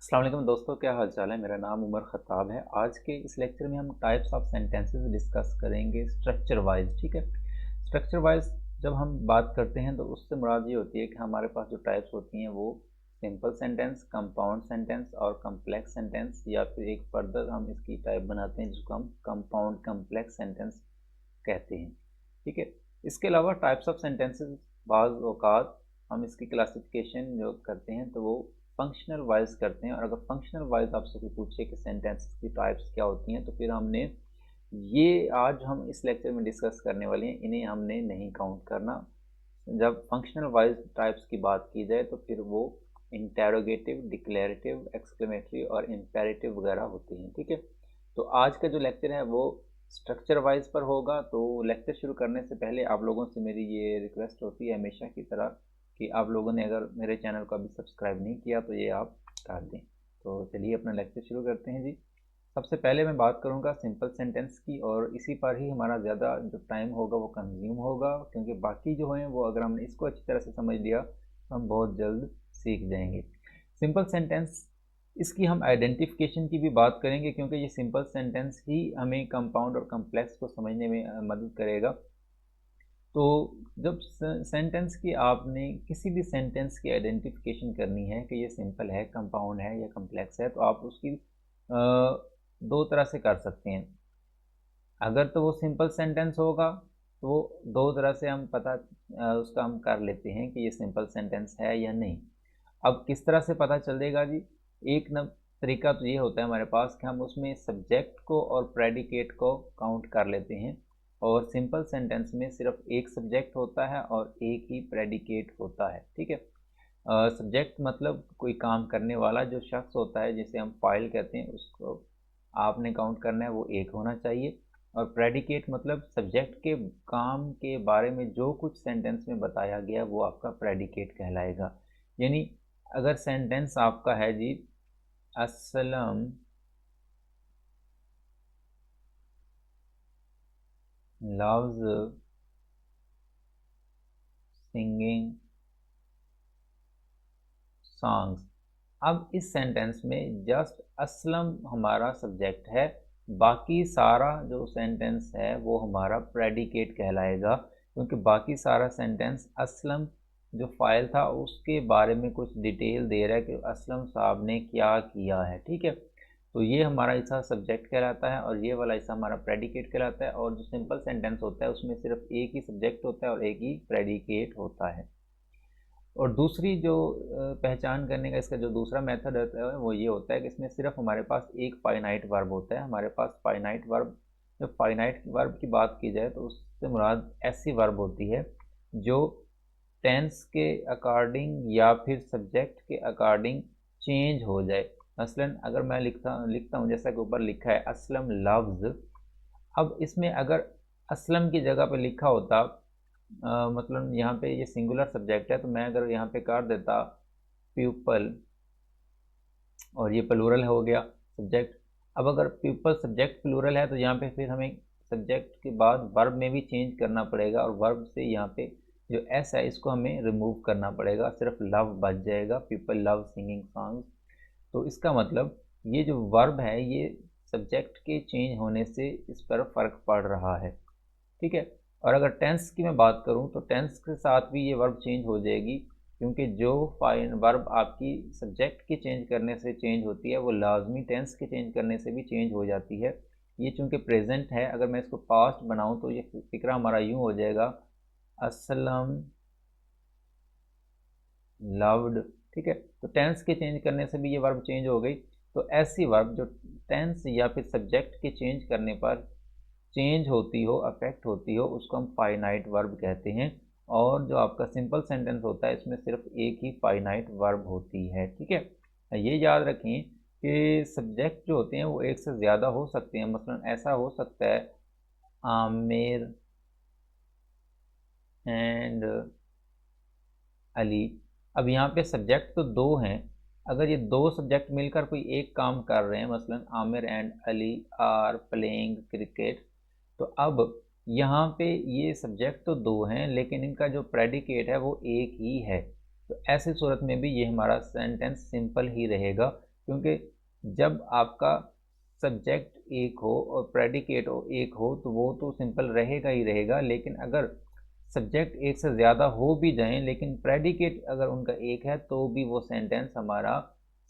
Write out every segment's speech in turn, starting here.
अस्सलाम वालेकुम दोस्तों, क्या हाल चाल है। मेरा नाम उमर ख़त्ताब है। आज के इस लेक्चर में हम टाइप्स ऑफ सेंटेंसेस डिस्कस करेंगे स्ट्रक्चर वाइज। ठीक है, स्ट्रक्चर वाइज जब हम बात करते हैं तो उससे मुराद ये होती है कि हमारे पास जो टाइप्स होती हैं वो सिंपल सेंटेंस, कंपाउंड सेंटेंस और कम्प्लेक्स सेंटेंस, या फिर एक फर्दर हम इसकी टाइप बनाते हैं जिसको हम कंपाउंड कम्प्लेक्स सेंटेंस कहते हैं। ठीक है, इसके अलावा टाइप्स ऑफ सेंटेंसेस बाज़ औक़ात हम इसकी क्लासिफिकेशन जो करते हैं तो वो फंक्शनल वाइज करते हैं। और अगर फंक्शनल वाइज आपसे कोई पूछे कि सेंटेंसेस की टाइप्स क्या होती हैं तो फिर हमने ये आज हम इस लेक्चर में डिस्कस करने वाले हैं, इन्हें हमने नहीं काउंट करना। जब फंक्शनल वाइज टाइप्स की बात की जाए तो फिर वो इंटेरोगेटिव, डिक्लेरेटिव, एक्सक्लेमेटरी और इम्पेरेटिव वगैरह होती हैं। ठीक है, तो आज का जो लेक्चर है वो स्ट्रक्चर वाइज पर होगा। तो लेक्चर शुरू करने से पहले आप लोगों से मेरी ये रिक्वेस्ट होती है हमेशा की तरह कि आप लोगों ने अगर मेरे चैनल को अभी सब्सक्राइब नहीं किया तो ये आप कर दें। तो चलिए अपना लेक्चर शुरू करते हैं जी। सबसे पहले मैं बात करूंगा सिंपल सेंटेंस की, और इसी पर ही हमारा ज़्यादा जो टाइम होगा वो कंज्यूम होगा, क्योंकि बाकी जो हैं वो अगर हमने इसको अच्छी तरह से समझ लिया तो हम बहुत जल्द सीख जाएंगे। सिंपल सेंटेंस, इसकी हम आइडेंटिफिकेशन की भी बात करेंगे, क्योंकि ये सिंपल सेंटेंस ही हमें कंपाउंड और कम्प्लेक्स को समझने में मदद करेगा। तो जब सेंटेंस की आपने किसी भी सेंटेंस की आइडेंटिफिकेशन करनी है कि ये सिंपल है, कंपाउंड है या कम्प्लेक्स है, तो आप उसकी दो तरह से कर सकते हैं। अगर तो वो सिंपल सेंटेंस होगा तो वो दो तरह से हम उसका हम कर लेते हैं कि ये सिंपल सेंटेंस है या नहीं। अब किस तरह से पता चलेगा जी? एक न तरीका तो ये होता है हमारे पास कि हम उसमें सब्जेक्ट को और प्रेडिकेट को काउंट कर लेते हैं, और सिंपल सेंटेंस में सिर्फ एक सब्जेक्ट होता है और एक ही प्रेडिकेट होता है। ठीक है, सब्जेक्ट मतलब कोई काम करने वाला जो शख्स होता है, जिसे हम फाइल कहते हैं, उसको आपने काउंट करना है, वो एक होना चाहिए। और प्रेडिकेट मतलब सब्जेक्ट के काम के बारे में जो कुछ सेंटेंस में बताया गया वो आपका प्रेडिकेट कहलाएगा। यानी अगर सेंटेंस आपका है जी, असलम लव्स सिंगिंग सॉन्ग्स। अब इस सेंटेंस में जस्ट असलम हमारा सब्जेक्ट है, बाकी सारा जो सेंटेंस है वो हमारा प्रेडिकेट कहलाएगा, क्योंकि बाकी सारा सेंटेंस असलम जो फाइल था उसके बारे में कुछ डिटेल दे रहा है कि असलम साहब ने क्या किया है। ठीक है, तो ये हमारा हिस्सा सब्जेक्ट कहलाता है और ये वाला हिस्सा हमारा प्रेडिकेट कहलाता है। और जो सिंपल सेंटेंस होता है उसमें सिर्फ एक ही सब्जेक्ट होता है और एक ही प्रेडिकेट होता है। और दूसरी जो पहचान करने का इसका जो दूसरा मेथड होता है वो ये होता है कि इसमें सिर्फ हमारे पास एक फाइनाइट वर्ब होता है। हमारे पास फाइनाइट वर्ब, जब फाइनाइट वर्ब की बात की जाए तो उससे मुराद ऐसी वर्ब होती है जो टेंस के अकॉर्डिंग या फिर सब्जेक्ट के अकॉर्डिंग चेंज हो जाए। मसलन अगर मैं लिखता लिखता हूँ जैसा कि ऊपर लिखा है असलम लव्स। अब इसमें अगर असलम की जगह पे लिखा होता मतलब यहाँ पे ये सिंगुलर सब्जेक्ट है, तो मैं अगर यहाँ पे कर देता प्यूपल, और ये प्लूरल हो गया सब्जेक्ट। अब अगर पीपल सब्जेक्ट प्लूरल है तो यहाँ पे फिर हमें सब्जेक्ट के बाद वर्ब में भी चेंज करना पड़ेगा, और वर्ब से यहाँ पे जो एस है इसको हमें रिमूव करना पड़ेगा, सिर्फ लव बच जाएगा, पीपल लव सिंगिंग सॉन्ग्स। तो इसका मतलब ये जो वर्ब है ये सब्जेक्ट के चेंज होने से इस पर फ़र्क पड़ रहा है। ठीक है, और अगर टेंस की मैं बात करूं तो टेंस के साथ भी ये वर्ब चेंज हो जाएगी, क्योंकि जो फाइन वर्ब आपकी सब्जेक्ट के चेंज करने से चेंज होती है वो लाजमी टेंस के चेंज करने से भी चेंज हो जाती है। ये चूंकि प्रेजेंट है, अगर मैं इसको पास्ट बनाऊं तो ये फिक्रा हमारा यूं हो जाएगा, असलम लव्ड। ठीक है, तो टेंस के चेंज करने से भी ये वर्ब चेंज हो गई। तो ऐसी वर्ब जो टेंस या फिर सब्जेक्ट के चेंज करने पर चेंज होती हो, अफेक्ट होती हो, उसको हम फाइनाइट वर्ब कहते हैं। और जो आपका सिंपल सेंटेंस होता है इसमें सिर्फ एक ही फाइनाइट वर्ब होती है। ठीक है, ये याद रखें कि सब्जेक्ट जो होते हैं वो एक से ज़्यादा हो सकते हैं। मसलन ऐसा हो सकता है आमिर एंड अली। अब यहाँ पे सब्जेक्ट तो दो हैं, अगर ये दो सब्जेक्ट मिलकर कोई एक काम कर रहे हैं, मसलन Aamir and Ali are playing cricket, तो अब यहाँ पे ये सब्जेक्ट तो दो हैं लेकिन इनका जो प्रेडिकेट है वो एक ही है। तो ऐसी सूरत में भी ये हमारा सेंटेंस सिंपल ही रहेगा, क्योंकि जब आपका सब्जेक्ट एक हो और प्रेडिकेट एक हो तो वो तो सिंपल रहेगा ही रहेगा, लेकिन अगर सब्जेक्ट एक से ज़्यादा हो भी जाएं लेकिन प्रेडिकेट अगर उनका एक है तो भी वो सेंटेंस हमारा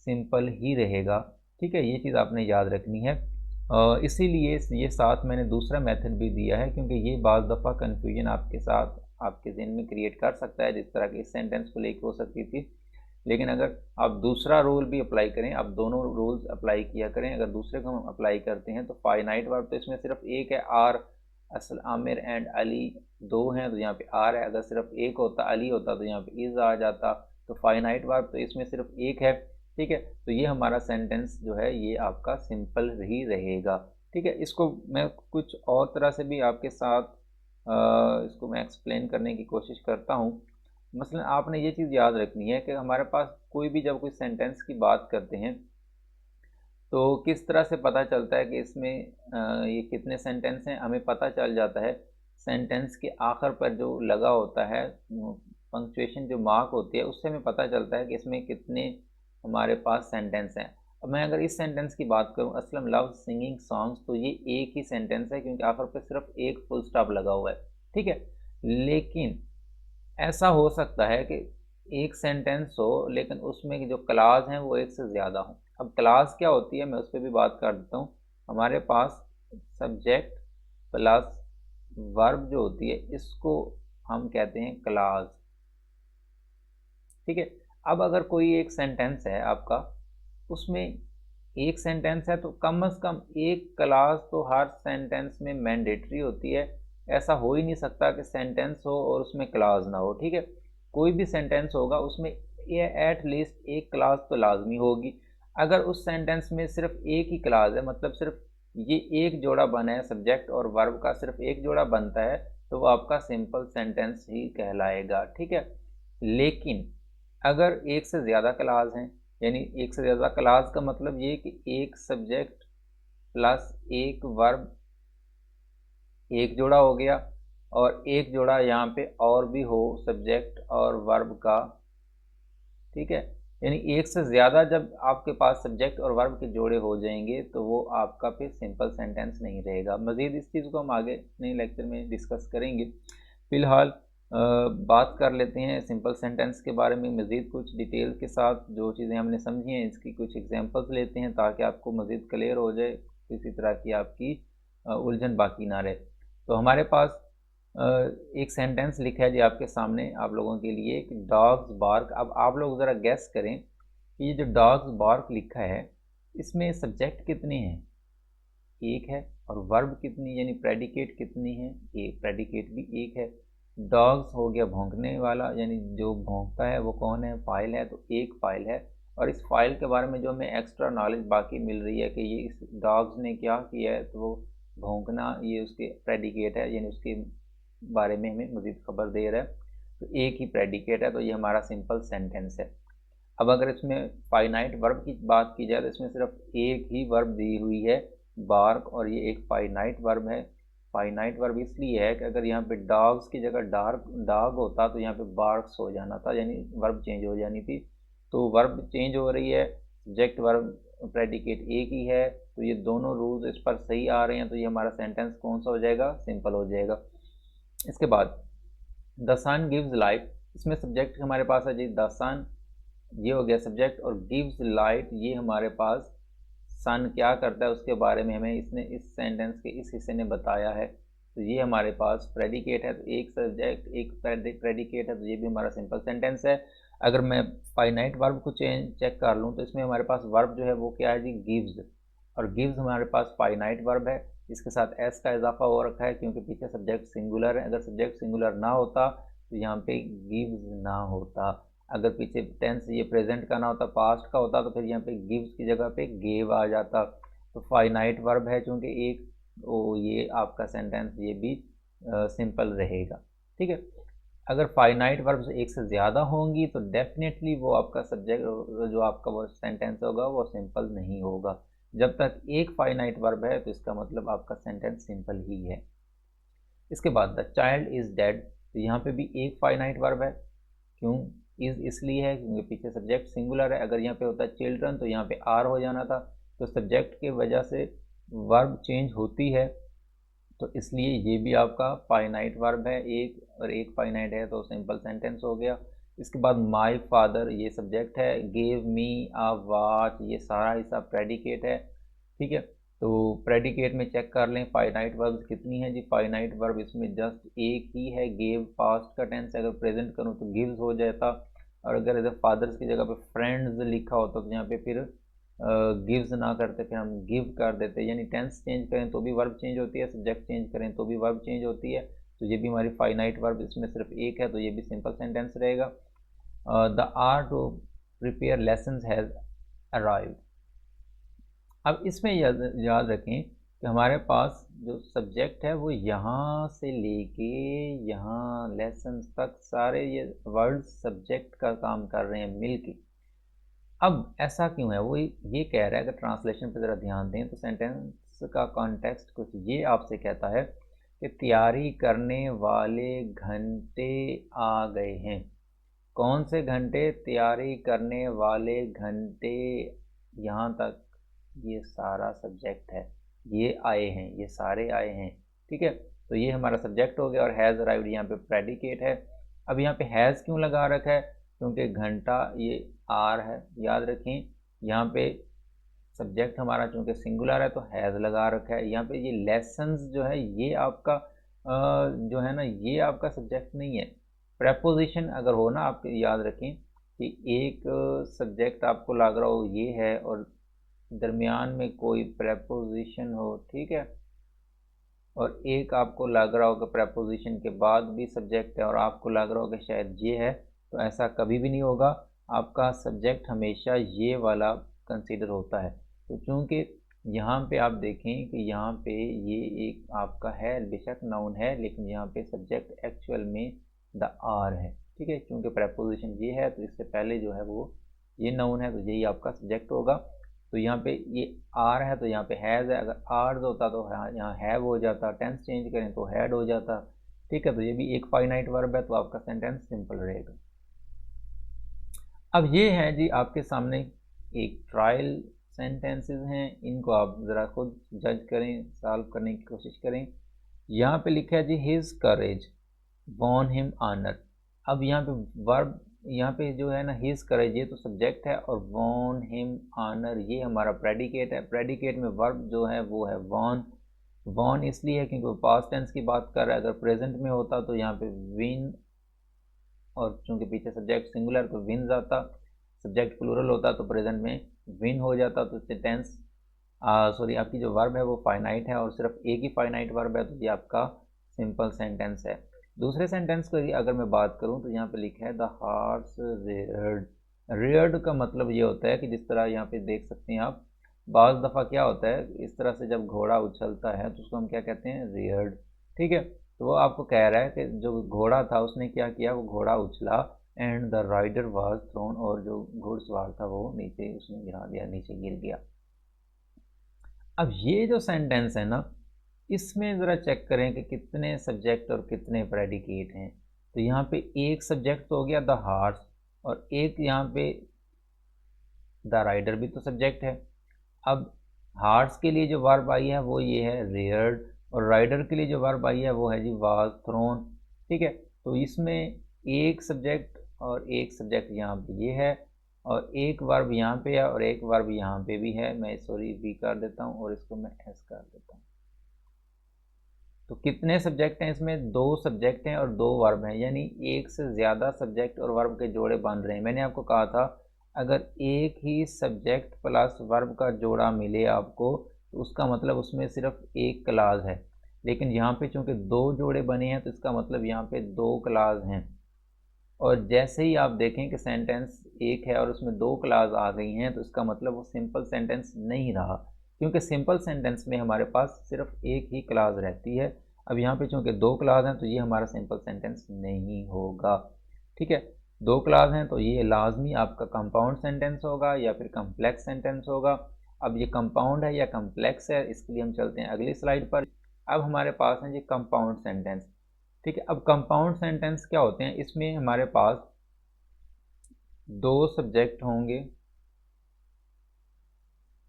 सिंपल ही रहेगा। ठीक है, ये चीज़ आपने याद रखनी है। इसीलिए ये साथ मैंने दूसरा मेथड भी दिया है, क्योंकि ये बाज़ दफ़ा कन्फ्यूजन आपके साथ आपके ज़हन में क्रिएट कर सकता है, जिस तरह की इस सेंटेंस को लेकर हो सकती थी। लेकिन अगर आप दूसरा रूल भी अप्लाई करें, आप दोनों रूल्स अप्लाई किया करें। अगर दूसरे को हम अप्लाई करते हैं तो फाइनाइट वर्ब तो इसमें सिर्फ एक है, आर, असल, आमिर एंड अली दो हैं तो यहाँ पे आर है। अगर सिर्फ एक होता, अली होता, तो यहाँ पे इज़ आ जाता। तो फाइनाइट वर्ब तो इसमें सिर्फ एक है। ठीक है, तो ये हमारा सेंटेंस जो है ये आपका सिंपल ही रहेगा। ठीक है, इसको मैं कुछ और तरह से भी आपके साथ इसको मैं एक्सप्लेन करने की कोशिश करता हूँ। मसलन आपने ये चीज़ याद रखनी है कि हमारे पास कोई भी जब कोई सेंटेंस की बात करते हैं तो किस तरह से पता चलता है कि इसमें ये कितने सेंटेंस हैं। हमें पता चल जाता है सेंटेंस के आखिर पर जो लगा होता है पंक्चुएशन जो मार्क होती है, उससे हमें पता चलता है कि इसमें कितने हमारे पास सेंटेंस हैं। अब मैं अगर इस सेंटेंस की बात करूं, असलम लव सिंगिंग सॉन्ग्स, तो ये एक ही सेंटेंस है क्योंकि आखिर पर सिर्फ एक फुल स्टॉप लगा हुआ है। ठीक है, लेकिन ऐसा हो सकता है कि एक सेंटेंस हो लेकिन उसमें जो क्लास हैं वो एक से ज़्यादा हों। अब क्लास क्या होती है मैं उस पर भी बात कर देता हूँ। हमारे पास सब्जेक्ट प्लस वर्ब जो होती है इसको हम कहते हैं क्लास। ठीक है, अब अगर कोई एक सेंटेंस है आपका, उसमें एक सेंटेंस है तो कम से कम एक क्लास तो हर सेंटेंस में मैंडेटरी होती है। ऐसा हो ही नहीं सकता कि सेंटेंस हो और उसमें क्लास ना हो। ठीक है, कोई भी सेंटेंस होगा उसमें ये एट लीस्ट एक क्लास तो लाजमी होगी। अगर उस सेंटेंस में सिर्फ एक ही क्लास है, मतलब सिर्फ ये एक जोड़ा बना है, सब्जेक्ट और वर्ब का सिर्फ एक जोड़ा बनता है, तो वो आपका सिंपल सेंटेंस ही कहलाएगा। ठीक है, लेकिन अगर एक से ज़्यादा क्लास हैं, यानी एक से ज़्यादा क्लास का मतलब ये कि एक सब्जेक्ट प्लस एक वर्ब एक जोड़ा हो गया, और एक जोड़ा यहाँ पे और भी हो सब्जेक्ट और वर्ब का। ठीक है, यानी एक से ज़्यादा जब आपके पास सब्जेक्ट और वर्ब के जोड़े हो जाएंगे तो वो आपका फिर सिंपल सेंटेंस नहीं रहेगा। मज़ीद इस चीज़ को हम आगे नए लेक्चर में डिस्कस करेंगे। फ़िलहाल बात कर लेते हैं सिंपल सेंटेंस के बारे में मज़ीद कुछ डिटेल के साथ। जो चीज़ें हमने समझी हैं इसकी कुछ एग्जांपल्स लेते हैं ताकि आपको मज़ीद क्लियर हो जाए, किसी तरह की आपकी उलझन बाकी ना रहे। तो हमारे पास एक सेंटेंस लिखा है जी आपके सामने आप लोगों के लिए कि डॉग्स बार्क। अब आप लोग ज़रा गेस करें कि ये जो डॉग्स बार्क लिखा है इसमें सब्जेक्ट कितने हैं, एक है, और वर्ब कितनी यानी प्रेडिकेट कितनी है, एक, प्रेडिकेट भी एक है। डॉग्स हो गया भौंकने वाला, यानी जो भौंकता है वो कौन है, फाइल है, तो एक फाइल है। और इस फाइल के बारे में जो हमें एक्स्ट्रा नॉलेज बाकी मिल रही है कि ये इस डॉग्स ने क्या किया है, तो वो भौंकना ये उसके प्रेडिकेट है, यानी उसके बारे में हमें मज़ीद खबर दे रहा है। तो एक ही प्रेडिकेट है, तो ये हमारा सिंपल सेंटेंस है। अब अगर इसमें फाइनाइट वर्ब की बात की जाए तो इसमें सिर्फ एक ही वर्ब दी हुई है, बार्क, और ये एक फाइनाइट वर्ब है। फाइनाइट वर्ब इसलिए है कि अगर यहाँ पे डॉग्स की जगह डॉग होता तो यहाँ पे बार्क्स हो जाना था, यानी वर्ब चेंज हो जानी थी। तो वर्ब चेंज हो रही है, सब्जेक्ट वर्ब प्रेडिकेट एक ही है, तो ये दोनों रूल्स इस पर सही आ रहे हैं, तो ये हमारा सेंटेंस कौन सा हो जाएगा, सिंपल हो जाएगा। इसके बाद द सन गिव्स लाइट, इसमें सब्जेक्ट हमारे पास है जी द सन, ये हो गया सब्जेक्ट, और गिव्स लाइट ये हमारे पास सन क्या करता है उसके बारे में हमें इसने इस सेंटेंस के इस हिस्से ने बताया है। तो ये हमारे पास प्रेडिकेट है, तो एक सब्जेक्ट एक प्रेडिकेट है, तो ये भी हमारा सिंपल सेंटेंस है। अगर मैं फाइनाइट वर्ब को चेक कर लूँ तो इसमें हमारे पास वर्ब जो है वो क्या है जी, गिव्स, और गिव्स हमारे पास फाइनाइट वर्ब है। इसके साथ एस का इजाफा हो रखा है क्योंकि पीछे सब्जेक्ट सिंगुलर है। अगर सब्जेक्ट सिंगुलर ना होता तो यहाँ पे गिव्स ना होता। अगर पीछे टेंस ये प्रेजेंट का ना होता, पास्ट का होता, तो फिर यहाँ पे गिव्स की जगह पे गेव आ जाता। तो फाइनाइट वर्ब है चूँकि एक, तो ये आपका सेंटेंस ये भी सिंपल रहेगा। ठीक है, अगर फाइनाइट वर्ब्स एक से ज़्यादा होंगी तो डेफिनेटली वो आपका सब्जेक्ट जो आपका वो सेंटेंस होगा वो सिंपल नहीं होगा। जब तक एक फाइनाइट वर्ब है तो इसका मतलब आपका सेंटेंस सिंपल ही है। इसके बाद द चाइल्ड इज़ डेड, तो यहाँ पे भी एक फाइनाइट वर्ब है। क्यों, इज इसलिए है क्योंकि पीछे सब्जेक्ट सिंगुलर है। अगर यहाँ पे होता चिल्ड्रन तो यहाँ पे आर हो जाना था, तो सब्जेक्ट की वजह से वर्ब चेंज होती है, तो इसलिए ये भी आपका फाइनाइट वर्ब है, एक और एक फाइनाइट है तो सिंपल सेंटेंस हो गया। इसके बाद माय फादर ये सब्जेक्ट है, गेव मी अ वॉच ये सारा हिस्सा प्रेडिकेट है, ठीक है। तो प्रेडिकेट में चेक कर लें फाइनाइट वर्ब कितनी है जी। फाइनाइट वर्ब इसमें जस्ट एक ही है, गेव पास्ट का टेंस, अगर प्रेजेंट करूँ तो गिव्स हो जाता, और अगर इधर फादर्स की जगह पे फ्रेंड्स लिखा होता तो यहाँ पे फिर गिव्स ना करते, फिर हम गिव कर देते। यानी टेंस चेंज करें तो भी वर्ब चेंज होती है, सब्जेक्ट चेंज करें तो भी वर्ब चेंज होती है। तो ये भी हमारी फाइनाइट वर्ब इसमें सिर्फ एक है, तो ये भी सिंपल सेंटेंस रहेगा। The hour to prepare lessons has arrived. अब इसमें याद रखें कि हमारे पास जो सब्जेक्ट है वो यहाँ से लेके यहाँ लेसन्स तक सारे ये वर्ड्स सब्जेक्ट का काम कर रहे हैं मिलके। अब ऐसा क्यों है, वो ये कह रहा है, अगर ट्रांसलेशन पर ज़रा ध्यान दें तो सेंटेंस का कॉन्टेक्स्ट कुछ ये आपसे कहता है कि तैयारी करने वाले घंटे आ गए हैं। कौन से घंटे? तैयारी करने वाले घंटे, यहाँ तक ये सारा सब्जेक्ट है, ये आए हैं, ये सारे आए हैं, ठीक है। तो ये हमारा सब्जेक्ट हो गया, और हैज़ अराइव्ड यहाँ पे प्रेडिकेट है। अब यहाँ पे हैज़ क्यों लगा रखा है? क्योंकि घंटा ये आर है, याद रखें। यहाँ पे सब्जेक्ट हमारा चूँकि सिंगुलर है तो हैज़ लगा रखा है। यहाँ पे ये लेसन्स जो है ये आपका जो है ना ये आपका सब्जेक्ट नहीं है। प्रेपोजिशन अगर हो ना, आप याद रखें कि एक सब्जेक्ट आपको लग रहा हो ये है और दरमियान में कोई प्रेपोजिशन हो, ठीक है, और एक आपको लग रहा हो कि प्रेपोजिशन के बाद भी सब्जेक्ट है और आपको लग रहा हो कि शायद ये है, तो ऐसा कभी भी नहीं होगा। आपका सब्जेक्ट हमेशा ये वाला कंसीडर होता है। तो चूँकि यहाँ पे आप देखें कि यहाँ पे ये एक आपका है, बेशक नाउन है, लेकिन यहाँ पे सब्जेक्ट एक्चुअल में द आर है, ठीक है। क्योंकि प्रेपोजिशन ये है तो इससे पहले जो है वो ये नाउन है, तो यही आपका सब्जेक्ट होगा। तो यहाँ पे ये आर है तो यहाँ पे हैज़ है, अगर आर्स होता तो यहाँ हैव हो जाता, टेंस चेंज करें तो हैड हो जाता, ठीक है। तो ये भी एक फाइनाइट वर्ब है, तो आपका सेंटेंस सिंपल रहेगा। अब ये है जी आपके सामने एक ट्रायल सेंटेंसेस हैं, इनको आप ज़रा खुद जज करें, सॉल्व करने की कोशिश करें। यहाँ पे लिखा है जी हिज करेज वॉन हिम ऑनर। अब यहाँ पे वर्ब, यहाँ पे जो है ना हिज करेज ये तो सब्जेक्ट है, और वॉन हिम ऑनर ये हमारा प्रेडिकेट है। प्रेडिकेट में वर्ब जो है वो है वॉन। वॉन इसलिए है क्योंकि वो पास्ट टेंस की बात कर रहा है। अगर प्रेजेंट में होता तो यहाँ पे विन, और चूंकि पीछे सब्जेक्ट सिंगुलर तो विन्स आता, सब्जेक्ट प्लूरल होता तो प्रेजेंट में विन हो जाता। तो इससे टेंस सॉरी आपकी जो वर्ब है वो फाइनाइट है, और सिर्फ एक ही फाइनाइट वर्ब है, तो ये आपका सिंपल सेंटेंस है। दूसरे सेंटेंस को अगर मैं बात करूं तो यहाँ पे लिखा है द हार्स रेयर्ड। रेयर्ड का मतलब ये होता है कि जिस तरह यहाँ पे देख सकते हैं आप, बाज़ दफ़ा क्या होता है इस तरह से जब घोड़ा उछलता है तो उसको हम क्या कहते हैं? रेयर्ड, ठीक है। तो वो आपको कह रहा है कि जो घोड़ा था उसने क्या किया, वो घोड़ा उछला, and the rider was thrown, और जो घुड़सवार था वो नीचे उसने गिरा दिया, नीचे गिर गया। अब ये जो सेंटेंस है ना, इसमें ज़रा चेक करें कि कितने सब्जेक्ट और कितने प्रेडिकेट हैं। तो यहाँ पे एक सब्जेक्ट तो हो गया द हार्स, और एक यहाँ पे द राइडर भी तो सब्जेक्ट है। अब हार्स के लिए जो वर्ब आई है वो ये है रेयर्ड, और राइडर के लिए जो वर्ब आई है वो है जी वाज थ्रोन, ठीक है। तो इसमें एक सब्जेक्ट और एक सब्जेक्ट यहाँ पे ये है, और एक वर्ब यहाँ पे है और एक वर्ब यहाँ पे भी है। मैं सॉरी वी कर देता हूँ और इसको मैं एस कर देता हूँ। तो कितने सब्जेक्ट हैं इसमें? दो सब्जेक्ट हैं और दो वर्ब हैं, यानी एक से ज़्यादा सब्जेक्ट और वर्ब के जोड़े बन रहे हैं। मैंने आपको कहा था अगर एक ही सब्जेक्ट प्लस वर्ब का जोड़ा मिले आपको तो उसका मतलब उसमें सिर्फ एक क्लास है, लेकिन यहाँ पे चूँकि दो जोड़े बने हैं तो इसका मतलब यहाँ पे दो क्लास हैं। और जैसे ही आप देखें कि सेंटेंस एक है और उसमें दो क्लास आ गई हैं तो इसका मतलब वो सिंपल सेंटेंस नहीं रहा, क्योंकि सिंपल सेंटेंस में हमारे पास सिर्फ एक ही क्लास रहती है। अब यहाँ पे चूँकि दो क्लास हैं तो ये हमारा सिंपल सेंटेंस नहीं होगा, ठीक है। दो क्लास हैं तो ये लाजमी आपका कंपाउंड सेंटेंस होगा या फिर कम्प्लेक्स सेंटेंस होगा। अब ये कंपाउंड है या कम्प्लेक्स है, इसके लिए हम चलते हैं अगली स्लाइड पर। अब हमारे पास है जी कंपाउंड सेंटेंस, ठीक है। अब कंपाउंड सेंटेंस क्या होते हैं? इसमें हमारे पास दो सब्जेक्ट होंगे,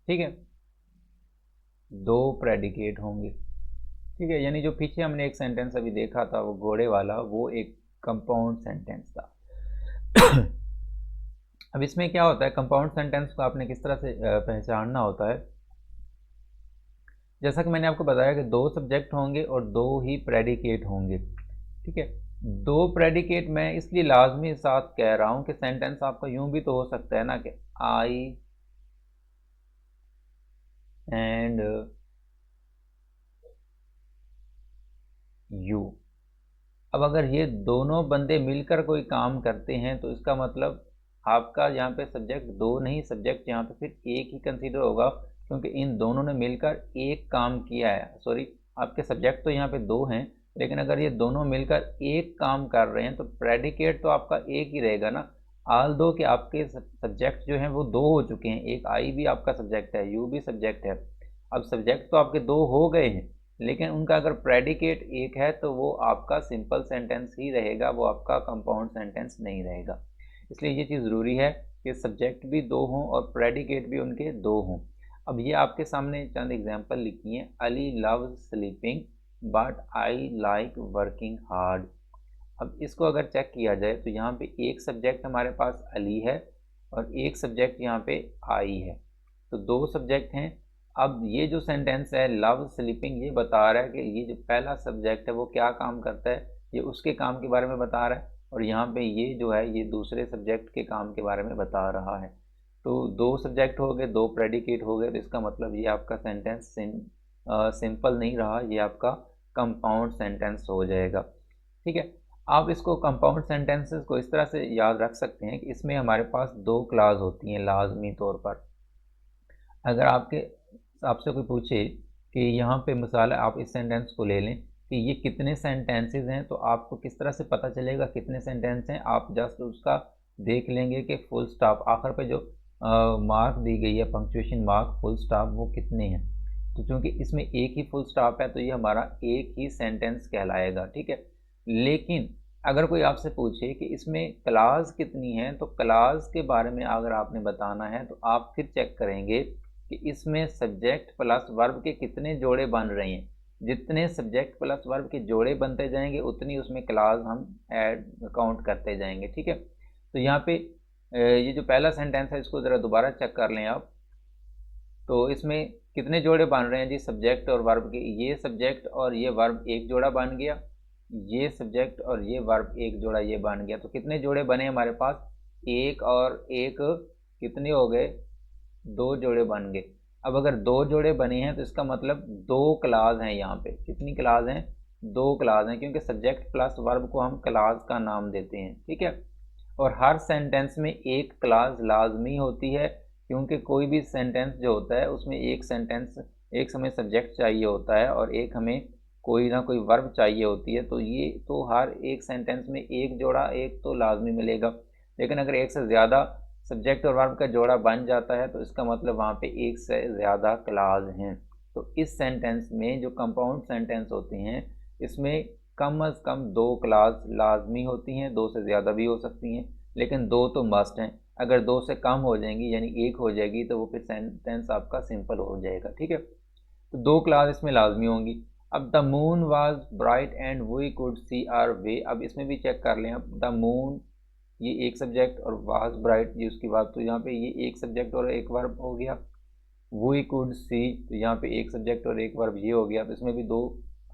ठीक है, दो प्रेडिकेट होंगे, ठीक है। यानी जो पीछे हमने एक सेंटेंस अभी देखा था वो घोड़े वाला, वो एक कंपाउंड सेंटेंस था। अब इसमें क्या होता है, कंपाउंड सेंटेंस को आपने किस तरह से पहचानना होता है। जैसा कि मैंने आपको बताया कि दो सब्जेक्ट होंगे और दो ही प्रेडिकेट होंगे, ठीक है। दो प्रेडिकेट मैं इसलिए लाजमी साथ कह रहा हूं कि सेंटेंस आपका यूं भी तो हो सकता है ना कि आई एंड यू। अब अगर ये दोनों बंदे मिलकर कोई काम करते हैं तो इसका मतलब आपका यहाँ पे सब्जेक्ट दो नहीं, सब्जेक्ट यहाँ पे फिर एक ही कंसीडर होगा, क्योंकि इन दोनों ने मिलकर एक काम किया है। सॉरी, आपके सब्जेक्ट तो यहाँ पे दो हैं, लेकिन अगर ये दोनों मिलकर एक काम कर रहे हैं तो प्रेडिकेट तो आपका एक ही रहेगा ना। आल दो कि आपके सब्जेक्ट जो हैं वो दो हो चुके हैं, एक आई भी आपका सब्जेक्ट है, यू भी सब्जेक्ट है। अब सब्जेक्ट तो आपके दो हो गए हैं, लेकिन उनका अगर प्रेडिकेट एक है तो वो आपका सिंपल सेंटेंस ही रहेगा, वो आपका कंपाउंड सेंटेंस नहीं रहेगा। इसलिए ये चीज़ ज़रूरी है कि सब्जेक्ट भी दो हों और प्रेडिकेट भी उनके दो हों। अब ये आपके सामने चंद एग्जांपल लिखी हैं। Ali loves sleeping but I like working hard. अब इसको अगर चेक किया जाए तो यहाँ पे एक सब्जेक्ट हमारे पास अली है और एक सब्जेक्ट यहाँ पे आई है, तो दो सब्जेक्ट हैं। अब ये जो सेंटेंस है लव स्लीपिंग, ये बता रहा है कि ये जो पहला सब्जेक्ट है वो क्या काम करता है, ये उसके काम के बारे में बता रहा है, और यहाँ पे ये जो है ये दूसरे सब्जेक्ट के काम के बारे में बता रहा है। तो दो सब्जेक्ट हो गए, दो प्रेडिकेट हो गए, तो इसका मतलब ये आपका सेंटेंस सिंपल नहीं रहा, ये आपका कंपाउंड सेंटेंस हो जाएगा, ठीक है। आप इसको कंपाउंड सेंटेंसेस को इस तरह से याद रख सकते हैं कि इसमें हमारे पास दो क्लास होती हैं लाजमी तौर पर। अगर आपसे कोई पूछे कि यहाँ पे मिसाल है, आप इस सेंटेंस को ले लें कि ये कितने सेंटेंसेस हैं, तो आपको किस तरह से पता चलेगा कितने सेंटेंस हैं। आप जस्ट उसका देख लेंगे कि फुल स्टॉप आखिर पे जो मार्क दी गई है, पंक्चुएशन मार्क, फुल स्टॉप, वो कितने हैं। तो चूंकि इसमें एक ही फुल स्टॉप है तो ये हमारा एक ही सेंटेंस कहलाएगा, ठीक है। लेकिन अगर कोई आपसे पूछे कि इसमें क्लास कितनी है, तो क्लास के बारे में अगर आपने बताना है तो आप फिर चेक करेंगे कि इसमें सब्जेक्ट प्लस वर्ब के कितने जोड़े बन रहे हैं। जितने सब्जेक्ट प्लस वर्ब के जोड़े बनते जाएंगे उतनी उसमें क्लास हम ऐड काउंट करते जाएंगे, ठीक है। तो यहाँ पे ये जो पहला सेंटेंस है इसको ज़रा दोबारा चेक कर लें आप। तो इसमें कितने जोड़े बन रहे हैं जी, सब्जेक्ट और वर्ब के। ये सब्जेक्ट और ये वर्ब एक जोड़ा बन गया, ये सब्जेक्ट और ये वर्ब एक जोड़ा ये बन गया। तो कितने जोड़े बने हमारे पास, एक और एक कितने हो गए, दो जोड़े बन गए। अब अगर दो जोड़े बने हैं तो इसका मतलब दो क्लास हैं। यहाँ पे कितनी क्लास हैं, दो क्लास हैं, क्योंकि सब्जेक्ट प्लस वर्ब को हम क्लास का नाम देते हैं, ठीक है। और हर सेंटेंस में एक क्लास लाजमी होती है, क्योंकि कोई भी सेंटेंस जो होता है उसमें एक सेंटेंस एक समय सब्जेक्ट चाहिए होता है और एक हमें कोई ना कोई वर्ब चाहिए होती है। तो ये तो हर एक सेंटेंस में एक जोड़ा एक तो लाजमी मिलेगा। लेकिन अगर एक से ज़्यादा सब्जेक्ट और वर्ब का जोड़ा बन जाता है तो इसका मतलब वहाँ पे एक से ज़्यादा क्लास हैं। तो इस सेंटेंस में जो कंपाउंड सेंटेंस होते हैं इसमें कम अज़ कम दो क्लास लाजमी होती हैं, दो से ज़्यादा भी हो सकती हैं, लेकिन दो तो मस्ट हैं। अगर दो से कम हो जाएंगी यानी एक हो जाएगी तो वो फिर सेंटेंस आपका सिंपल हो जाएगा, ठीक है। तो दो क्लास इसमें लाजमी होंगी। अब the moon was bright and we could see our way. अब इसमें भी चेक कर लें। अब द मून ये एक सब्जेक्ट और वाज ब्राइट ये उसकी बात, तो यहाँ पे ये एक सब्जेक्ट और एक वर्ब हो गया। वी कुड सी तो यहाँ पे एक सब्जेक्ट और एक वर्ब ये हो गया, तो इसमें भी दो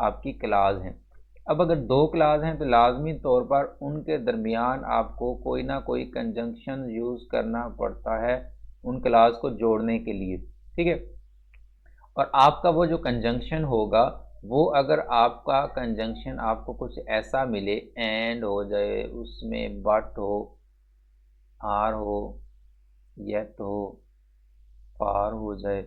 आपकी क्लास हैं। अब अगर दो क्लास हैं तो लाजमी तौर पर उनके दरमियान आपको कोई ना कोई कंजंक्शन यूज़ करना पड़ता है उन क्लास को जोड़ने के लिए, ठीक है। और आपका वो जो कंजंक्शन होगा वो अगर आपका कंजंक्शन आपको कुछ ऐसा मिले, एंड हो जाए, उसमें बट हो, आर हो, येट हो, फार हो जाए,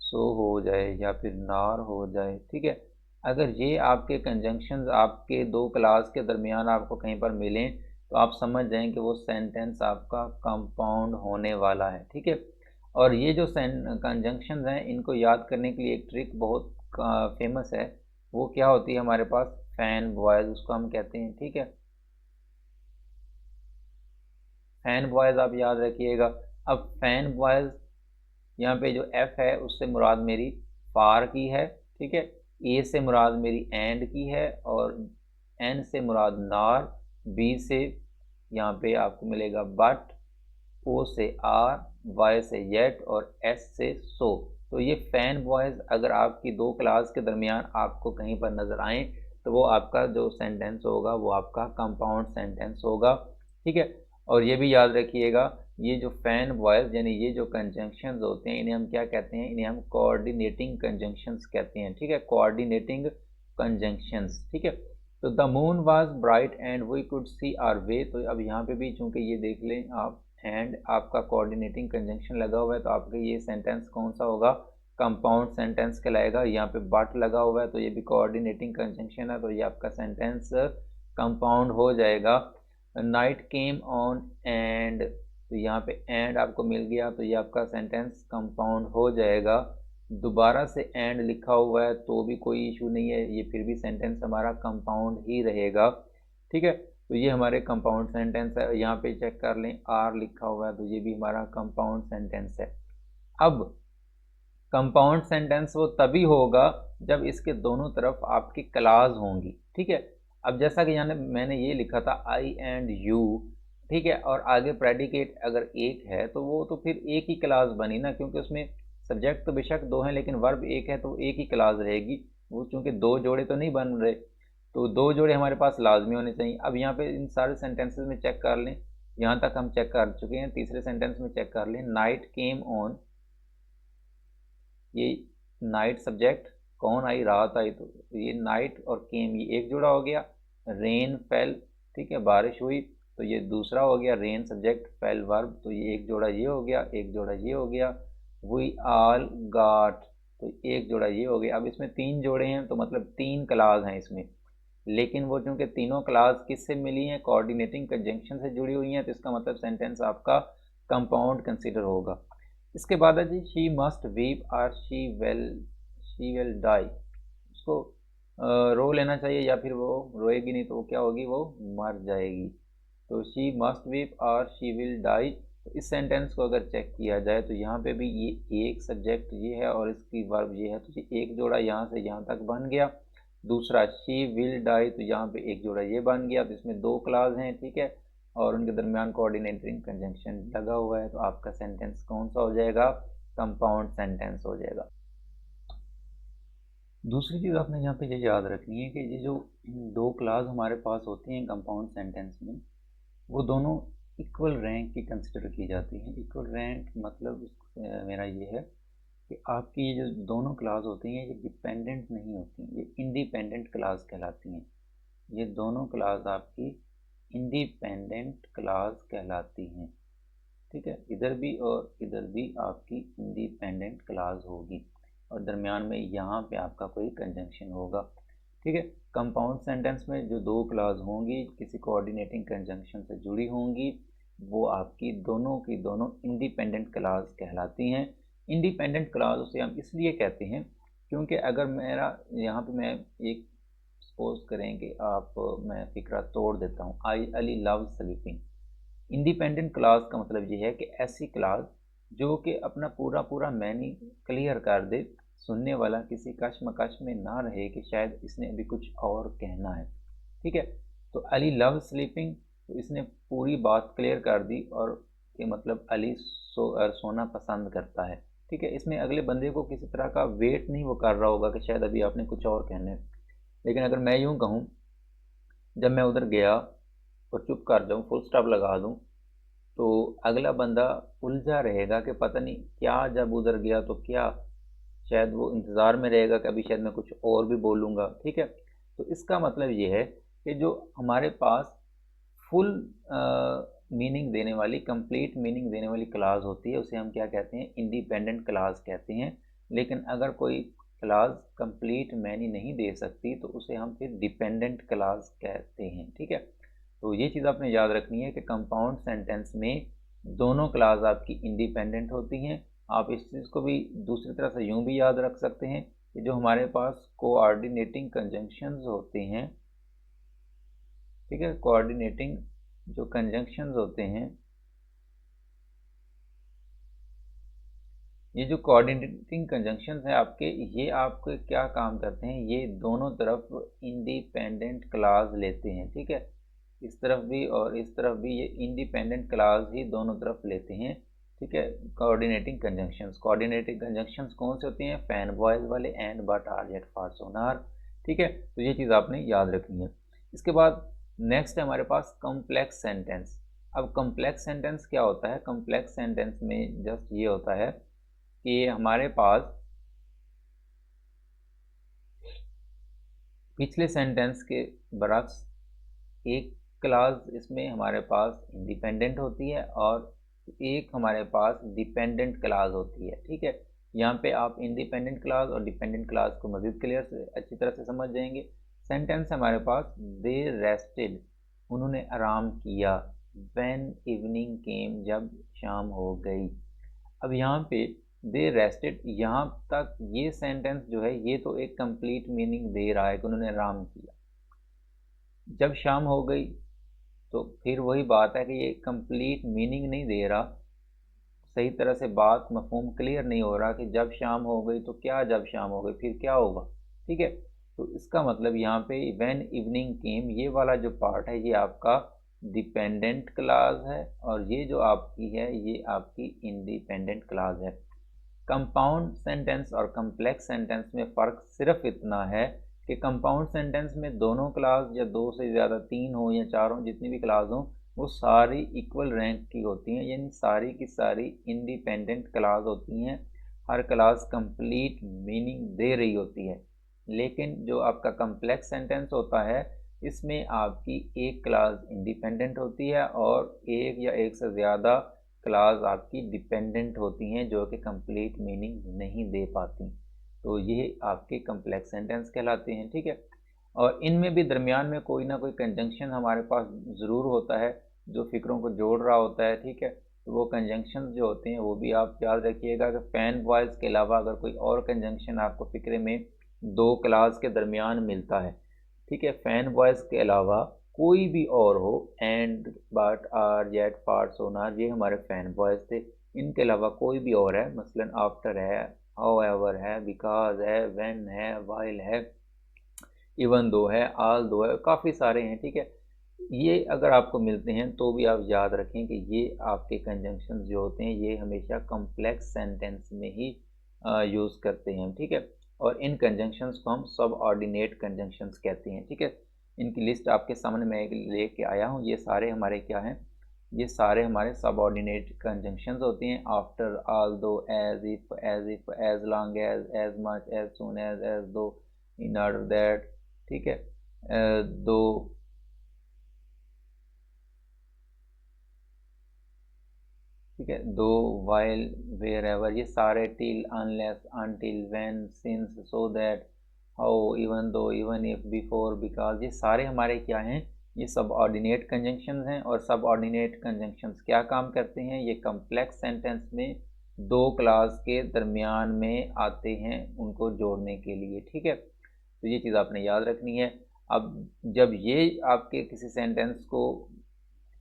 सो हो जाए या फिर नार हो जाए, ठीक है। अगर ये आपके कंजंक्शंस आपके दो क्लास के दरमियान आपको कहीं पर मिलें तो आप समझ जाएं कि वो सेंटेंस आपका कंपाउंड होने वाला है, ठीक है। और ये जो कंजंक्शंस हैं इनको याद करने के लिए एक ट्रिक बहुत फेमस है। वो क्या होती है हमारे पास, फैन वॉइस उसको हम कहते हैं, ठीक है। फैन बॉयज़ आप याद रखिएगा। अब फैन बॉयज़ यहाँ पे जो एफ है उससे मुराद मेरी फार की है, ठीक है। ए से मुराद मेरी एंड की है, और एन से मुराद नार, बी से यहाँ पे आपको मिलेगा बट, ओ से आर, वाई से येट और एस से सो। तो ये फैन बॉयज़ अगर आपकी दो क्लास के दरमियान आपको कहीं पर नज़र आए तो वो आपका जो सेंटेंस होगा वो आपका कंपाउंड सेंटेंस होगा, ठीक है। और ये भी याद रखिएगा, ये जो फैन बॉयज़ यानी ये जो कंजंक्शंस होते हैं इन्हें हम क्या कहते हैं, इन्हें हम कोऑर्डिनेटिंग कंजंक्शंस कहते हैं, ठीक है, कोऑर्डिनेटिंग कंजंक्शंस, ठीक है। तो the moon was bright and we could see our way, तो अब यहाँ पे भी चूंकि ये देख लें आप एंड आपका कोऑर्डिनेटिंग कंजंक्शन लगा हुआ है तो आपका ये सेंटेंस कौन सा होगा, कंपाउंड सेंटेंस कहलाएगा। यहाँ पे बट लगा हुआ है तो ये भी कोऑर्डिनेटिंग कंजंक्शन है, तो ये आपका सेंटेंस कंपाउंड हो जाएगा। नाइट केम ऑन एंड, तो यहाँ पे एंड आपको मिल गया तो ये आपका सेंटेंस कंपाउंड हो जाएगा। दोबारा से एंड लिखा हुआ है तो भी कोई इशू नहीं है, ये फिर भी सेंटेंस हमारा कंपाउंड ही रहेगा, ठीक है। तो ये हमारे कंपाउंड सेंटेंस है। यहाँ पे चेक कर लें आर लिखा हुआ है तो ये भी हमारा कंपाउंड सेंटेंस है। अब कंपाउंड सेंटेंस वो तभी होगा जब इसके दोनों तरफ आपकी क्लास होंगी, ठीक है। अब जैसा कि यहाँ मैंने ये लिखा था आई एंड यू, ठीक है, और आगे प्रेडिकेट अगर एक है तो वो तो फिर एक ही क्लास बनी ना, क्योंकि उसमें सब्जेक्ट तो बेशक दो हैं लेकिन वर्ब एक है तो एक ही क्लास रहेगी। वो चूंकि दो जोड़े तो नहीं बन रहे, तो दो जोड़े हमारे पास लाजमी होने चाहिए। अब यहाँ पे इन सारे सेंटेंसेस में चेक कर लें, यहाँ तक हम चेक कर चुके हैं, तीसरे सेंटेंस में चेक कर लें, नाइट केम ऑन, ये नाइट सब्जेक्ट, कौन आई, रात आई, तो ये नाइट और केम ये एक जोड़ा हो गया। रेन फेल, ठीक है, बारिश हुई, तो ये दूसरा हो गया। रेन सब्जेक्ट फेल वर्ब, तो ये एक जोड़ा ये हो गया, एक जोड़ा ये हो गया। वी ऑल गॉट, तो एक जोड़ा ये हो गया। अब इसमें तीन जोड़े हैं तो मतलब तीन क्लास हैं इसमें, लेकिन वो चूंकि तीनों क्लास किससे मिली हैं, कोऑर्डिनेटिंग कंजंक्शन से जुड़ी हुई हैं, तो इसका मतलब सेंटेंस आपका कंपाउंड कंसीडर होगा। इसके बाद है जी शी मस्ट वीप और शी विल डाई, उसको रो लेना चाहिए या फिर वो रोएगी नहीं तो वो क्या होगी, वो मर जाएगी। तो शी मस्ट वीप और शी विल डाई, तो इस सेंटेंस को अगर चेक किया जाए तो यहाँ पे भी ये एक सब्जेक्ट ये है और इसकी वर्ब ये है, तो ये एक जोड़ा यहाँ से यहाँ तक बन गया। दूसरा शी विल डाई, तो यहाँ पे एक जोड़ा ये बन गया, तो इसमें दो क्लास हैं, ठीक है, और उनके दरमियान कोऑर्डिनेटिंग कंजंक्शन लगा हुआ है, तो आपका सेंटेंस कौन सा हो जाएगा, कंपाउंड सेंटेंस हो जाएगा। दूसरी चीज़ आपने यहाँ पे ये याद रखनी है कि ये जो दो क्लास हमारे पास होती हैं कंपाउंड सेंटेंस में, वो दोनों इक्वल रैंक की कंसिडर की जाती हैं। इक्वल रैंक मतलब मेरा ये है कि आपकी ये जो दोनों क्लास होती हैं ये डिपेंडेंट नहीं होती, ये इंडिपेंडेंट क्लास कहलाती हैं। ये दोनों क्लास आपकी इंडिपेंडेंट क्लास कहलाती हैं, ठीक है, इधर भी और इधर भी आपकी इंडिपेंडेंट क्लास होगी और दरमियान में यहाँ पे आपका कोई कंजंक्शन होगा, ठीक है। कंपाउंड सेंटेंस में जो दो क्लास होंगी किसी कोऑर्डिनेटिंग कंजंक्शन से जुड़ी होंगी वो आपकी दोनों की दोनों इंडिपेंडेंट क्लास कहलाती हैं। इंडिपेंडेंट क्लास उसे हम इसलिए कहते हैं क्योंकि अगर मेरा यहाँ पे मैं एक सपोज करें कि आप, मैं फिक्रा तोड़ देता हूँ, I really love sleeping. Independent clause का मतलब ये है कि ऐसी क्लास जो कि अपना पूरा पूरा मैनी क्लियर कर दे, सुनने वाला किसी कश्मकश में ना रहे कि शायद इसने अभी कुछ और कहना है, ठीक है। तो अली लव स्लीपिंग, तो इसने पूरी बात क्लियर कर दी और कि मतलब अली सोना पसंद करता है, ठीक है। इसमें अगले बंदे को किसी तरह का वेट नहीं वो कर रहा होगा कि शायद अभी आपने कुछ और कहना है। लेकिन अगर मैं यूँ कहूँ, जब मैं उधर गया और चुप कर जाऊँ, फुल स्टॉप लगा दूँ, तो अगला बंदा उलझा रहेगा कि पता नहीं क्या, जब उधर गया तो क्या, शायद वो इंतज़ार में रहेगा कि अभी शायद मैं कुछ और भी बोलूँगा, ठीक है। तो इसका मतलब ये है कि जो हमारे पास फुल मीनिंग देने वाली, कंप्लीट मीनिंग देने वाली क्लास होती है उसे हम क्या कहते हैं, इंडिपेंडेंट क्लास कहते हैं। लेकिन अगर कोई क्लास कंप्लीट मैनी नहीं दे सकती तो उसे हम फिर डिपेंडेंट क्लास कहते हैं, ठीक है। तो ये चीज़ आपने याद रखनी है कि कंपाउंड सेंटेंस में दोनों क्लास आपकी इंडिपेंडेंट होती हैं। आप इस चीज़ को भी दूसरी तरह से यूँ भी याद रख सकते हैं कि जो हमारे पास कोऑर्डिनेटिंग कंजंक्शंस होते हैं, ठीक है, कोऑर्डिनेटिंग जो कंजंक्शंस होते हैं ये जो कोऑर्डिनेटिंग कंजंक्शन है आपके, ये आपके क्या काम करते हैं, ये दोनों तरफ इंडिपेंडेंट क्लास लेते हैं, ठीक है। इस तरफ भी और इस तरफ भी ये इंडिपेंडेंट क्लास ही दोनों तरफ लेते हैं, ठीक है। कोऑर्डिनेटिंग कंजंक्शंस कौन से होते हैं, फैन बॉयज वाले, and but are yet for so nor, ठीक है। तो ये चीज़ आपने याद रखनी है। इसके बाद नेक्स्ट है हमारे पास कॉम्प्लेक्स सेंटेंस। अब कॉम्प्लेक्स सेंटेंस क्या होता है, कॉम्प्लेक्स सेंटेंस में जस्ट ये होता है कि हमारे पास पिछले सेंटेंस के बरक्स एक क्लास इसमें हमारे पास इंडिपेंडेंट होती है और एक हमारे पास डिपेंडेंट क्लास होती है, ठीक है। यहाँ पे आप इंडिपेंडेंट क्लास और डिपेंडेंट क्लास को मज़ीद क्लियर से अच्छी तरह से समझ जाएंगे। सेंटेंस हमारे पास, दे रेस्टेड, उन्होंने आराम किया, व्हेन इवनिंग केम, जब शाम हो गई। अब यहाँ पे दे रेस्टेड, यहाँ तक ये सेंटेंस जो है ये तो एक कंप्लीट मीनिंग दे रहा है कि उन्होंने आराम किया। जब शाम हो गई तो फिर वही बात है कि ये कंप्लीट मीनिंग नहीं दे रहा, सही तरह से बात मफहूम क्लियर नहीं हो रहा कि जब शाम हो गई तो क्या, जब शाम हो गई फिर क्या होगा, ठीक है। तो इसका मतलब यहाँ पे व्हेन इवनिंग केम, ये वाला जो पार्ट है ये आपका डिपेंडेंट क्लास है और ये जो आपकी है ये आपकी इंडिपेंडेंट क्लास है। कंपाउंड सेंटेंस और कम्प्लेक्स सेंटेंस में फ़र्क सिर्फ इतना है कि कंपाउंड सेंटेंस में दोनों क्लास या दो से ज़्यादा, तीन हो या चार हो, जितनी भी क्लास हो वो सारी इक्वल रैंक की होती हैं, यानी सारी की सारी इंडिपेंडेंट क्लास होती हैं, हर क्लास कंप्लीट मीनिंग दे रही होती है। लेकिन जो आपका कम्प्लेक्स सेंटेंस होता है इसमें आपकी एक क्लास इंडिपेंडेंट होती है और एक या एक से ज़्यादा क्लास आपकी डिपेंडेंट होती हैं जो कि कंप्लीट मीनिंग नहीं दे पाती। तो ये आपके कम्प्लेक्स सेंटेंस कहलाते हैं, ठीक है। और इनमें भी दरमियान में कोई ना कोई कंजंक्शन हमारे पास ज़रूर होता है जो फ़िक्रों को जोड़ रहा होता है, ठीक है। तो वो कंजंक्शन जो होते हैं वो भी आप याद रखिएगा कि फैन वॉइस के अलावा अगर कोई और कंजंक्शन आपको फ़िक्रे में दो क्लास के दरमियान मिलता है, ठीक है, फैन वॉइस के अलावा कोई भी और हो, and, but, are, yet, for, so nor, ये हमारे फैन वॉइस थे। इनके अलावा कोई भी और है, मसलन आफ्टर है, हाउएवर है, बिकॉज है, व्हेन है, व्हाइल है, इवन दो है, आल दो है, काफ़ी सारे हैं, ठीक है। ये अगर आपको मिलते हैं तो भी आप याद रखें कि ये आपके कंजंक्शन जो होते हैं ये हमेशा कॉम्प्लेक्स सेंटेंस में ही यूज़ करते हैं, ठीक है। और इन कंजंक्शंस को हम सब ऑर्डिनेट कंजंक्शंस कहते हैं, ठीक है। इनकी लिस्ट आपके सामने मैं लेके आया हूँ, ये सारे हमारे क्या हैं, ये सारे हमारे सब ऑर्डिनेट कंजंक्शंस होते हैं, after, all though, as if, as long as much, as soon as though, in order that, ठीक है। दो, ठीक है, दो, वाइल, वेयर एवर, ये सारे, till, unless, until, when, since, so that, how, even though, even if, before, because, ये सारे हमारे क्या हैं, ये सब ऑर्डिनेट कंजंक्शंस हैं। और सब ऑर्डिनेट कंजंक्शंस क्या काम करते हैं, ये कम्प्लेक्स सेंटेंस में दो क्लास के दरमियान में आते हैं उनको जोड़ने के लिए, ठीक है। तो ये चीज़ आपने याद रखनी है। अब जब ये आपके किसी सेंटेंस को,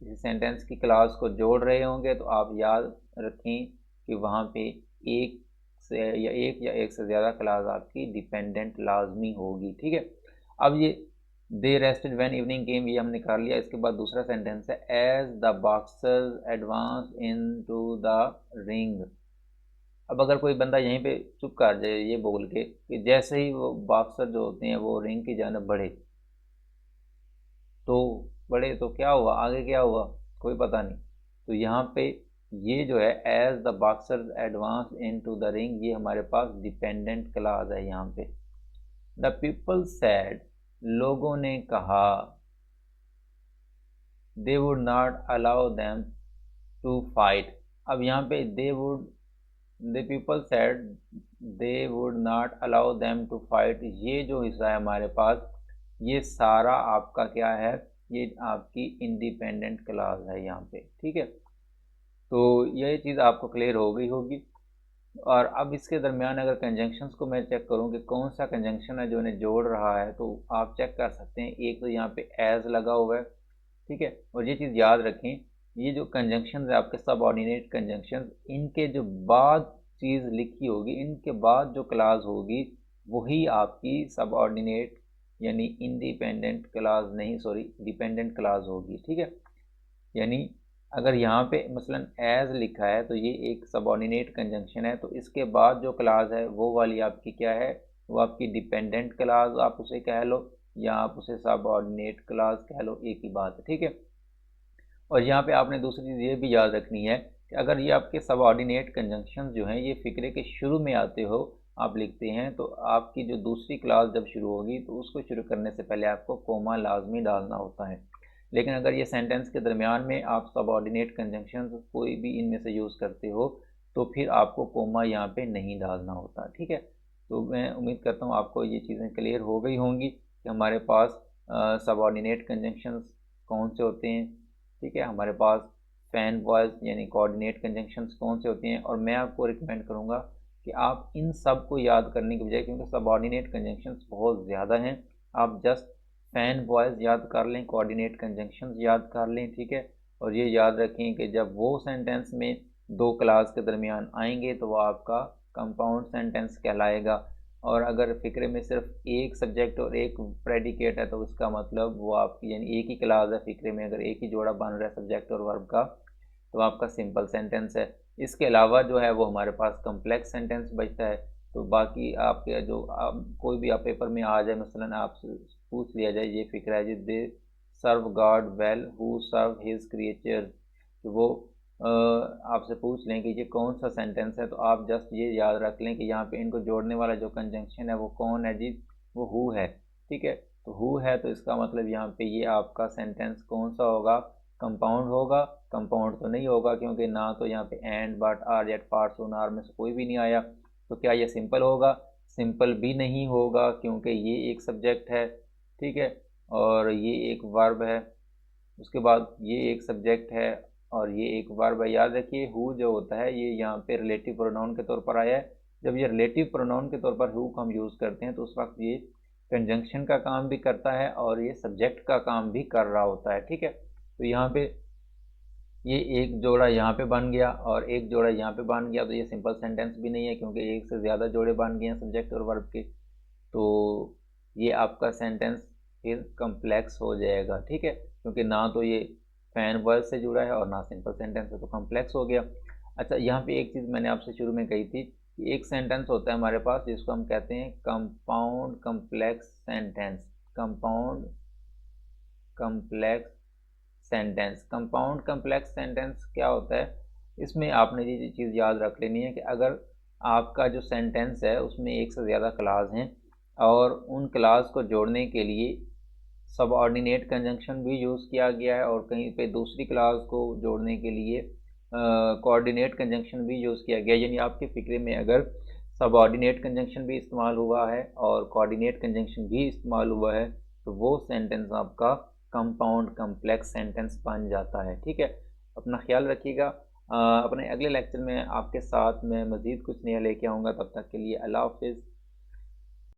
किसी सेंटेंस की क्लास को जोड़ रहे होंगे तो आप याद रखें कि वहाँ पे एक से या एक से ज़्यादा क्लास आपकी डिपेंडेंट लाजमी होगी, ठीक है। अब ये they rested when evening came ये हमने कर लिया। इसके बाद दूसरा सेंटेंस है, as the boxers advance into the ring. अब अगर कोई बंदा यहीं पे चुप कर जाए ये बोल के कि जैसे ही वो बॉक्सर जो होते हैं वो रिंग की जानब बढ़े, तो बढ़े तो क्या हुआ, आगे क्या हुआ, कोई पता नहीं। तो यहाँ पे ये जो है as the boxers advance into the ring, ये हमारे पास डिपेंडेंट क्लास है यहाँ पे। द पीपल सैड, लोगों ने कहा, they would not allow them to fight. अब यहाँ पे they would, the people said they would not allow them to fight, ये जो हिस्सा है हमारे पास ये सारा आपका क्या है, ये आपकी इंडिपेंडेंट क्लास है यहाँ पे, ठीक है। तो ये चीज़ आपको क्लियर हो गई होगी। और अब इसके दरमियान अगर कंजंक्शंस को मैं चेक करूँ कि कौन सा कंजंक्शन है जो इन्हें जोड़ रहा है, तो आप चेक कर सकते हैं। एक तो यहाँ पे एज लगा हुआ है, ठीक है। और ये चीज़ याद रखें, ये जो कंजंक्शंस है आपके सब ऑर्डिनेट कंजंक्शंस, इनके जो बाद चीज़ लिखी होगी, इनके बाद जो क्लास होगी वही आपकी सबऑर्डिनेट यानी इंडिपेंडेंट क्लास नहीं, सॉरी, डिपेंडेंट क्लास होगी। ठीक है, यानी अगर यहाँ पे मसलन एज लिखा है तो ये एक सबऑर्डिनेट कंजंक्शन है, तो इसके बाद जो क्लास है वो वाली आपकी क्या है, वो आपकी डिपेंडेंट क्लास आप उसे कह लो, या आप उसे सबऑर्डिनेट क्लास कह लो, एक ही बात है। ठीक है, और यहाँ पे आपने दूसरी चीज़ ये भी याद रखनी है कि अगर ये आपके सबऑर्डिनेट कंजंक्शन जो हैं ये फिक्रे के शुरू में आते हो, आप लिखते हैं, तो आपकी जो दूसरी क्लास जब शुरू होगी तो उसको शुरू करने से पहले आपको कोमा लाजमी डालना होता है। लेकिन अगर ये सेंटेंस के दरमियान में आप सबऑर्डिनेट कंजंक्शन कोई भी इनमें से यूज़ करते हो तो फिर आपको कोमा यहाँ पे नहीं डालना होता। ठीक है, तो मैं उम्मीद करता हूँ आपको ये चीज़ें क्लियर हो गई होंगी कि हमारे पास सबऑर्डिनेट कंजंक्शंस कौन से होते हैं। ठीक है, हमारे पास फैन वॉइस यानी कोऑर्डिनेट कंजंक्शंस कौन से होते हैं, और मैं आपको रिकमेंड करूँगा कि आप इन सब को याद करने के बजाय, क्योंकि सबऑर्डिनेट कंजंक्शंस बहुत ज़्यादा हैं, आप जस्ट फैन वॉइस याद कर लें, कोऑर्डिनेट कंजंक्शंस याद कर लें। ठीक है, और ये याद रखें कि जब वो सेंटेंस में दो क्लास के दरमियान आएंगे तो वो आपका कंपाउंड सेंटेंस कहलाएगा, और अगर फ़िक्रे में सिर्फ एक सब्जेक्ट और एक प्रेडिकेट है तो उसका मतलब वो आपकी यानी एक ही क्लास है फ़िक्रे में, अगर एक ही जोड़ा बन रहा है सब्जेक्ट और वर्ब का तो आपका सिंपल सेंटेंस है। इसके अलावा जो है वो हमारे पास कम्प्लेक्स सेंटेंस बचता है। तो बाकी आपके जो कोई भी आप पेपर में आ जाए, मसलन आपसे पूछ लिया जाए, ये फ़िक्रा है जी, they serve God well who serve his creature, तो वो आपसे पूछ लें कि ये कौन सा सेंटेंस है, तो आप जस्ट ये याद रख लें कि यहाँ पे इनको जोड़ने वाला जो कंजंक्शन है वो कौन है जी, वो हु है। ठीक है, तो हु है तो इसका मतलब यहाँ पे ये आपका सेंटेंस कौन सा होगा, कंपाउंड होगा। कंपाउंड तो नहीं होगा क्योंकि ना तो यहाँ पे and, but, are, yet, part, soon, are में से कोई भी नहीं आया। तो क्या ये सिंपल होगा, सिंपल भी नहीं होगा क्योंकि ये एक सब्जेक्ट है। ठीक है, और ये एक वर्ब है, उसके बाद ये एक सब्जेक्ट है और ये एक वर्ब है। याद रखिए हु जो होता है ये यहाँ पे रिलेटिव प्रोनाउन के तौर पर आया है। जब ये रिलेटिव प्रोनाउन के तौर पर हु को हम यूज़ करते हैं तो उस वक्त ये कंजंक्शन का काम भी करता है और ये सब्जेक्ट का काम भी कर रहा होता है। ठीक है, तो यहाँ पे ये एक जोड़ा यहाँ पे बन गया और एक जोड़ा यहाँ पे बन गया, तो ये सिंपल सेंटेंस भी नहीं है क्योंकि एक से ज़्यादा जोड़े बन गए हैं सब्जेक्ट और वर्ब के, तो ये आपका सेंटेंस फिर कम्प्लेक्स हो जाएगा। ठीक है, क्योंकि ना तो ये फैन वर्ब से जुड़ा है और ना सिंपल सेंटेंस है, तो कम्प्लेक्स हो गया। अच्छा, यहाँ पे एक चीज़ मैंने आपसे शुरू में कही थी कि एक सेंटेंस होता है हमारे पास जिसको हम कहते हैं compound complex sentence. Compound complex sentence, compound complex sentence क्या होता है, इसमें आपने ये चीज़ याद रख लेनी है कि अगर आपका जो सेंटेंस है उसमें एक से ज़्यादा क्लास हैं और उन क्लास को जोड़ने के लिए सबऑर्डिनेट कंजंक्शन भी यूज़ किया गया है और कहीं पे दूसरी क्लास को जोड़ने के लिए कोऑर्डिनेट कंजंक्शन भी यूज़ किया गया, यानी आपके फ़िक्रे में अगर सबऑर्डिनेट कंजंक्शन भी इस्तेमाल हुआ है और कोऑर्डिनेट कंजंक्शन भी इस्तेमाल हुआ है तो वो सेंटेंस आपका कंपाउंड कम्प्लेक्स सेंटेंस बन जाता है। ठीक है, अपना ख्याल रखिएगा। अपने अगले लेक्चर में आपके साथ मैं मज़ीद कुछ नया लेके आऊँगा, तब तक के लिए अल्लाह हाफ़िज़।